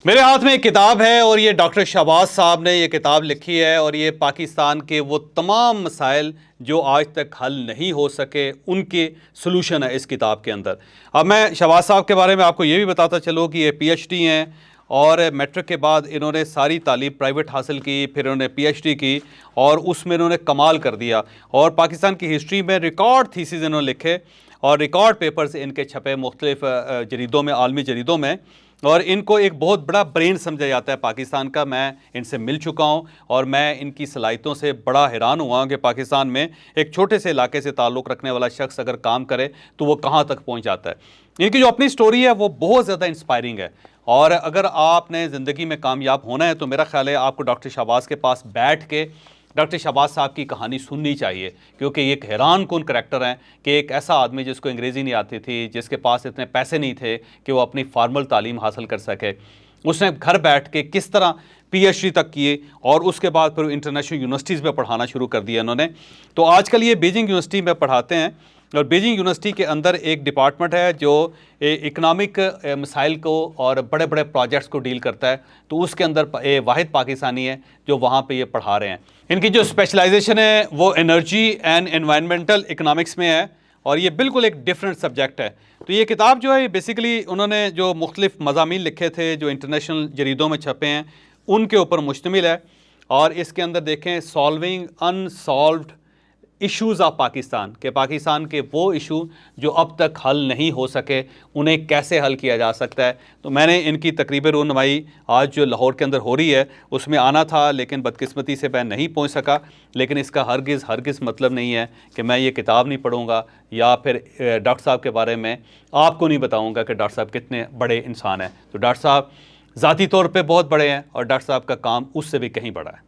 मेरे हाथ में एक किताब है और ये डॉक्टर शहबाज साहब ने ये किताब लिखी है और ये पाकिस्तान के वो तमाम मसाइल जो आज तक हल नहीं हो सके उनके सलूशन है इस किताब के अंदर। अब मैं शहबाज साहब के बारे में आपको ये भी बताता चलूँ कि ये पीएचडी हैं और मैट्रिक के बाद इन्होंने सारी तालीम प्राइवेट हासिल की, फिर इन्होंने पीएचडी की और उसमें इन्होंने कमाल कर दिया और पाकिस्तान की हिस्ट्री में रिकॉर्ड थीसिस इन्होंने लिखे और रिकॉर्ड पेपर्स इनके छपे मुख्तलिफ जरीदों में, आलमी जरीदों में। और इनको एक बहुत बड़ा ब्रेन समझा जाता है पाकिस्तान का। मैं इनसे मिल चुका हूं और मैं इनकी सलाहियतों से बड़ा हैरान हुआ कि पाकिस्तान में एक छोटे से इलाके से ताल्लुक़ रखने वाला शख्स अगर काम करे तो वो कहां तक पहुंच जाता है। इनकी जो अपनी स्टोरी है वो बहुत ज़्यादा इंस्पायरिंग है और अगर आपने ज़िंदगी में कामयाब होना है तो मेरा ख्याल है आपको डॉक्टर शहबाज के पास बैठ के डॉक्टर शहबाज साहब की कहानी सुननी चाहिए, क्योंकि ये एक हैरान कुन करैक्टर हैं कि एक ऐसा आदमी जिसको अंग्रेज़ी नहीं आती थी, जिसके पास इतने पैसे नहीं थे कि वो अपनी फार्मल तालीम हासिल कर सके, उसने घर बैठ के किस तरह पीएचडी तक किए और उसके बाद फिर इंटरनेशनल यूनिवर्सिटीज़ में पढ़ाना शुरू कर दिया इन्होंने। तो आजकल ये बीजिंग यूनिवर्सिटी में पढ़ाते हैं और बीजिंग यूनिवर्सिटी के अंदर एक डिपार्टमेंट है जो इकनॉमिक मसाइल को और बड़े बड़े प्रोजेक्ट्स को डील करता है। तो उसके अंदर वाहिद पाकिस्तानी है जो वहाँ पे ये पढ़ा रहे हैं। इनकी जो स्पेशलाइजेशन है वो एनर्जी एंड एनवायरनमेंटल इकनॉमिक्स में है और ये बिल्कुल एक डिफरेंट सब्जेक्ट है। तो ये किताब जो है बेसिकली उन्होंने जो मुख्तलिफ मज़ामीन लिखे थे जो इंटरनेशनल जरीदों में छपे हैं उनके ऊपर मुश्तमिल है और इसके अंदर देखें solving unsolved issues of Pakistan के पाकिस्तान के वो इशू जो अब तक हल नहीं हो सके उन्हें कैसे हल किया जा सकता है। तो मैंने इनकी तकरीबी रूनुमाई आज जो लाहौर के अंदर हो रही है उसमें आना था लेकिन बदकिस्मती से मैं नहीं पहुंच सका। लेकिन इसका हरगिज़ मतलब नहीं है कि मैं ये किताब नहीं पढ़ूंगा या फिर डॉक्टर साहब के बारे में आपको नहीं बताऊँगा कि डॉक्टर साहब कितने बड़े इंसान हैं। तो डॉक्टर साहब ज़ाती तौर पर बहुत बड़े हैं और डॉक्टर साहब का काम उससे भी कहीं बड़ा है।